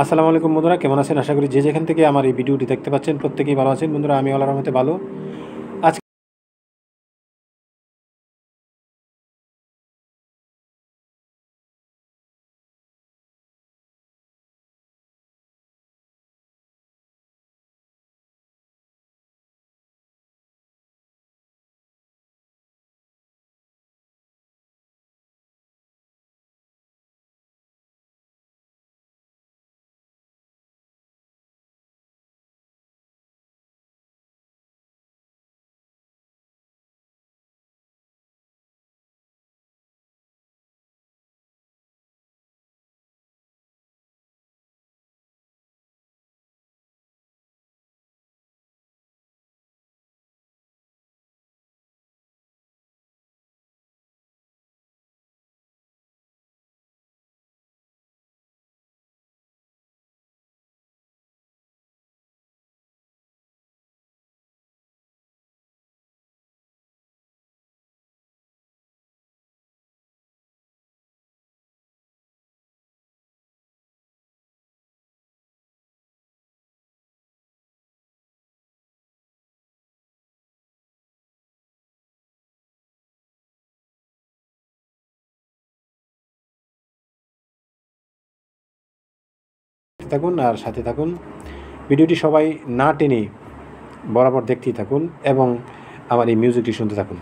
আসসালামু আলাইকুম বন্ধুরা, কেমন আছেন? আশা করি যে যেখান থেকে আমার এই ভিডিওটি দেখতে পাচ্ছেন প্রত্যেকেই ভালো আছেন। বন্ধুরা, আমি আল্লাহর রহমতে ভালো। আজকে থাকুন আর সাথে থাকুন, ভিডিওটি সবাই না টেনে বরাবর দেখতেই থাকুন এবং আমার এই মিউজিকটি শুনতে থাকুন।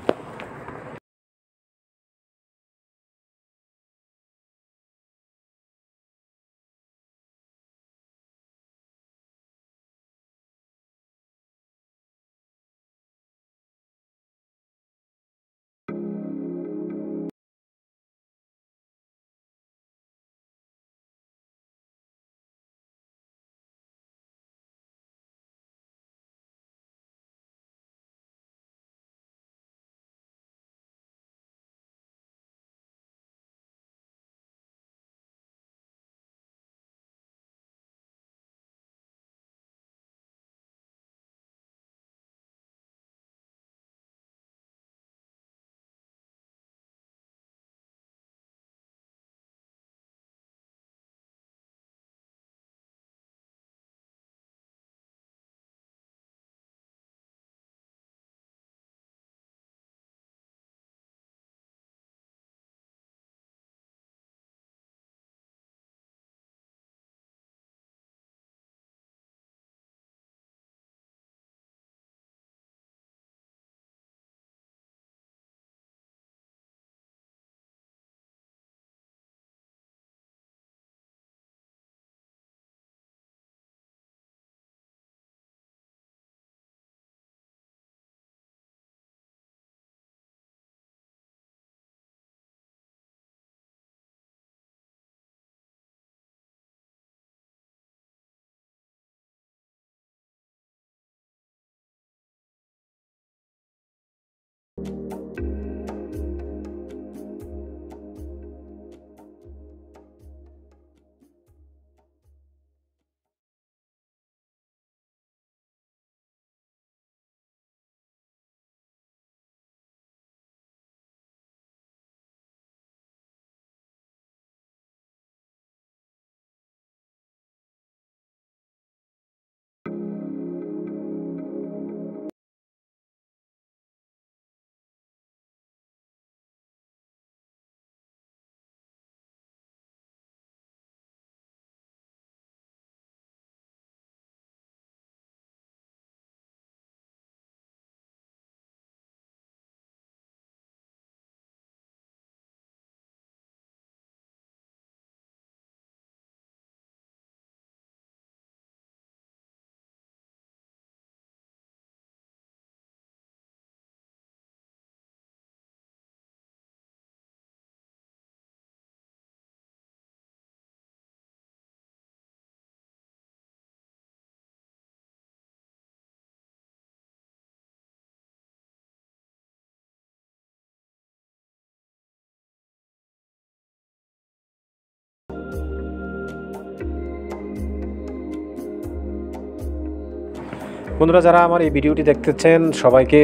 বন্ধুরা, যারা আমার এই ভিডিওটি দেখতেছেন সবাইকে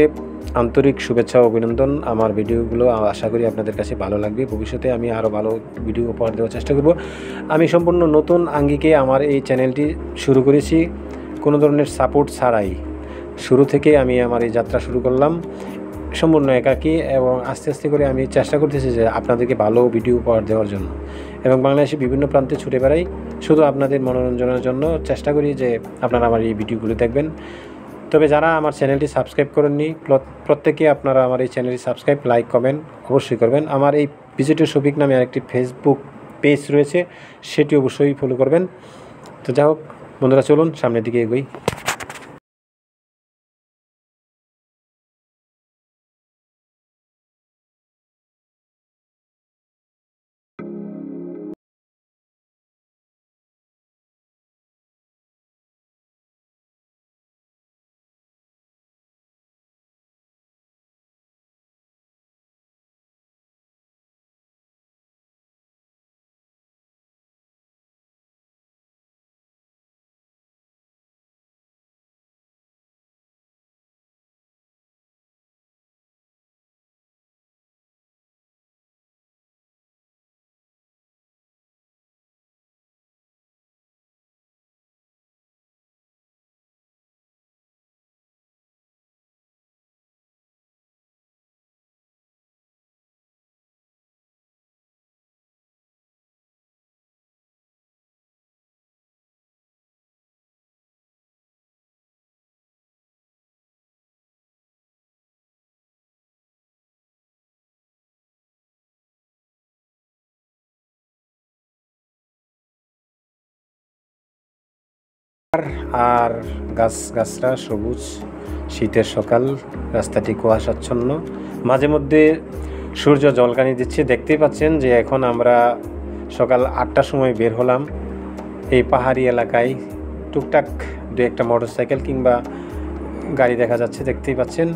আন্তরিক শুভেচ্ছা ও অভিনন্দন। আমার ভিডিওগুলো আশা করি আপনাদের কাছে ভালো লাগবে। ভবিষ্যতে আমি আরও ভালো ভিডিও উপহার দেওয়ার চেষ্টা করব। আমি সম্পূর্ণ নতুন আঙ্গিকে আমার এই চ্যানেলটি শুরু করেছি, কোনো ধরনের সাপোর্ট ছাড়াই। শুরু থেকে আমি আমার এই যাত্রা শুরু করলাম সম্পূর্ণ একাকী, এবং আস্তে আস্তে করে আমি চেষ্টা করতেছি যে আপনাদেরকে ভালো ভিডিও উপহার দেওয়ার জন্য, এবং বাংলাদেশের বিভিন্ন প্রান্তে ছুটে বেড়াই শুধু আপনাদের মনোরঞ্জনের জন্য। চেষ্টা করি যে আপনারা আমার এই ভিডিওগুলো দেখবেন। তবে যারা আমার চ্যানেলটি সাবস্ক্রাইব করেননি, প্রত্যেকে আপনারা আমার এই চ্যানেলটি সাবস্ক্রাইব, লাইক, কমেন্ট অবশ্যই করবেন। আমার এই ভিজিটর শফিক নামে আরেকটি ফেসবুক পেজ রয়েছে, সেটি অবশ্যই ফলো করবেন। তো যাই হোক বন্ধুরা, চলুন সামনের দিকে এগোই। আর গাছরা সবুজ, শীতের সকাল, রাস্তাটি কুয়াশাচ্ছন্ন, মাঝে মধ্যে সূর্য জলকানি দিচ্ছে। দেখতেই পাচ্ছেন যে এখন আমরা সকাল 8টার সময় বের হলাম। এই পাহাড়ি এলাকায় টুকটাক দু একটা মোটরসাইকেল কিংবা গাড়ি দেখা যাচ্ছে, দেখতেই পাচ্ছেন।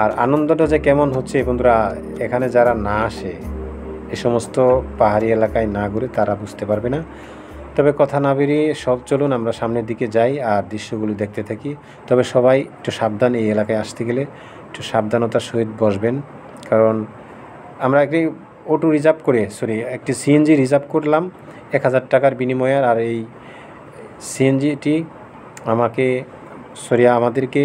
আর আনন্দটা যে কেমন হচ্ছে বন্ধুরা, এখানে যারা না আসে, এ সমস্ত পাহাড়ি এলাকায় না ঘুরে, তারা বুঝতে পারবে না। তবে কথা না বেরিয়ে চলুন আমরা সামনের দিকে যাই আর দৃশ্যগুলো দেখতে থাকি। তবে সবাই একটু সাবধান, এই এলাকায় আসতে গেলে একটু সাবধানতার সহিত বসবেন, কারণ আমরা একটি সিএনজি রিজার্ভ করলাম 1000 টাকার বিনিময়ে। আর এই সিএনজিটি আমাদেরকে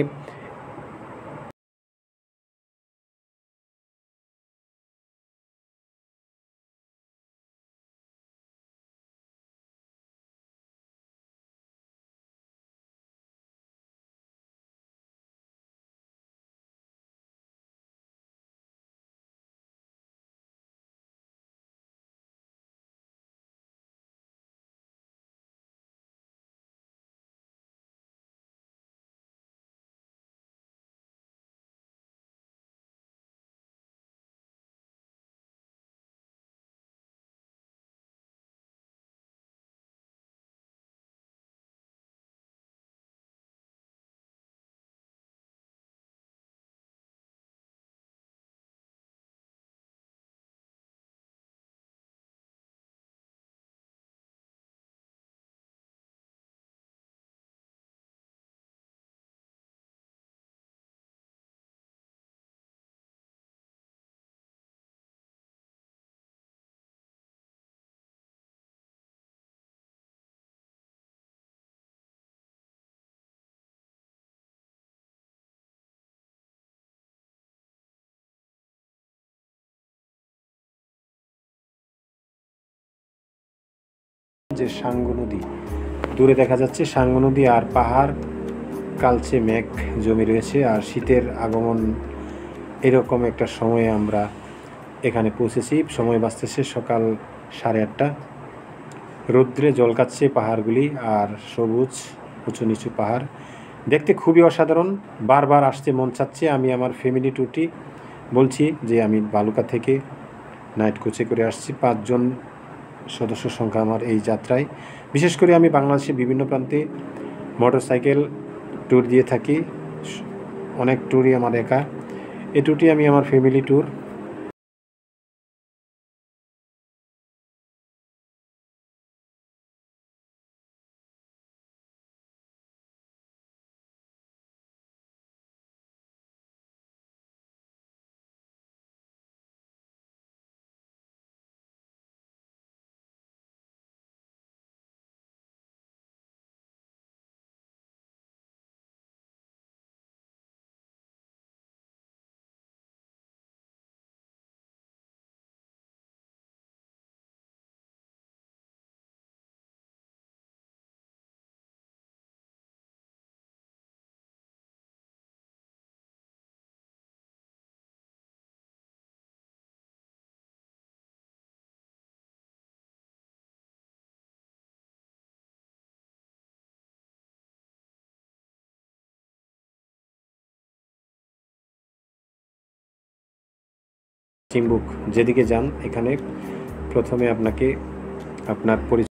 যে সাঙ্গু নদী দূরে দেখা যাচ্ছে, সাঙ্গু নদী আর পাহাড়, কালচে মেঘ জমে রয়েছে। আর শীতের আগমন, এরকম একটা সময়ে আমরা এখানে পৌঁছেছি। সময় বাঁচতেছে সকাল 8:30। রৌদ্রে জলকাচ্ছে পাহাড়গুলি, আর সবুজ উঁচু নিচু পাহাড় দেখতে খুবই অসাধারণ। বারবার আসতে মন চাচ্ছে। আমি আমার ফ্যামিলি ট্যুরটি বলছি যে আমি বালুকা থেকে নাইট কোচে করে আসছি। 5 জন সদস্য সংখ্যা আমার এই যাত্রায়। বিশেষ করে আমি বাংলাদেশের বিভিন্ন প্রান্তে মোটরসাইকেল ট্যুর দিয়ে থাকি। অনেক ট্যুরই আমার একা, এই ট্যুরটি আমি আমার ফ্যামিলি ট্যুর। চিম্বুক যেদিকে যান এখানে প্রথমে আপনাকে আপনার